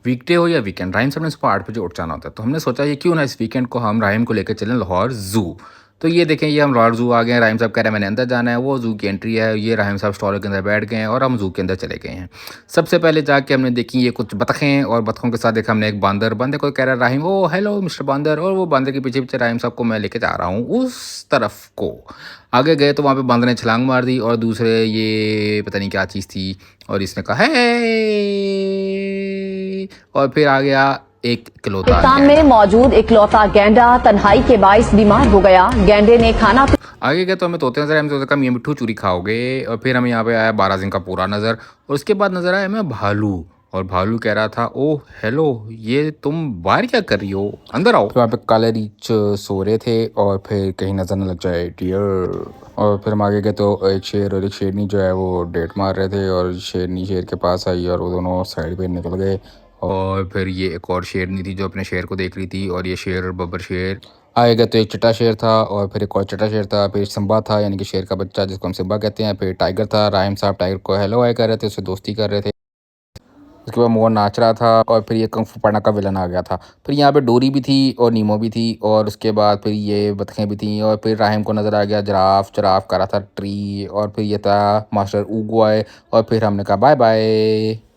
वीकडे हो या वीकेंड, राहिम साहब ने सुबह 8 बजे उठ जाना होता है। तो हमने सोचा ये क्यों ना इस वीकेंड को हम राहिम को लेकर चलें लाहौर ज़ू। तो ये देखें, ये हम लाहौर ज़ू आ गए हैं। राहिम साहब कह रहे हैं मैंने अंदर जाना है, वो ज़ू की एंट्री है। ये राहिम साहब स्टॉल के अंदर बैठ गए हैं और हम ज़ू के अंदर चले गए हैं। सबसे पहले जाके हमने देखी ये कुछ बतखें, और बतखों के साथ देखा हमने एक बांदर। बंदर को कह रहा है राहिम, ओ हेलो मिस्टर बांदर, और वो बांदर के पीछे पीछे राहिम साहब को मैं लेके जा रहा हूँ उस तरफ को। आगे गए तो वहाँ पे बांदर ने छलांग मार दी, और दूसरे ये पता नहीं क्या चीज़ थी, और इसने कहा हे, और फिर आ गया एक इकलौता पाकिस्तान गैंडा। में मौजूद इकलौता गैंडा तन्हाई के बाइस बीमार हो गया। गैंडे ने खाना आगे गए तो हमें तोते नजर आए। हमें तोते का मियाँ मिट्ठू चूरी खाओगे। और फिर हमें यहाँ पे आया बारासिंग का पूरा नज़र, और उसके बाद नज़र आया हमें भालू। और भालू कह रहा था ओ हेलो, ये तुम बाहर क्या कर रही हो, अंदर आओ। फिर वहाँ पे काले रीछ सो रहे थे, और फिर कहीं नजर न लग जाए डियर। और फिर हम आगे गए तो एक शेर और एक शेरनी जो है वो डेट मार रहे थे, और शेरनी शेर के पास आई और वो दोनों साइड पे निकल गए। और फिर ये एक और शेरनी थी जो अपने शेर को देख रही थी, और ये शेर और बब्बर शेर आएगा। तो एक चिट्टा शेर था, और फिर एक और चिट्टा शेर था, फिर सिम्बा था यानी कि शेर का बच्चा जिसको हम सिम्बा कहते हैं। फिर टाइगर था, राहिम साहब टाइगर को हेलो हाय कर रहे थे, उससे दोस्ती कर रहे थे। उसके बाद मोर नाच रहा था, और फिर ये कंग फू पांडा का विलन आ गया था। फिर यहाँ पे डोरी भी थी और नीमो भी थी, और उसके बाद फिर ये बतखें भी थी, और फिर राहिम को नज़र आ गया जराफ। जराफ कर रहा था ट्री, और फिर ये था मास्टर ऊगो आए, और फिर हमने कहा बाय बाय।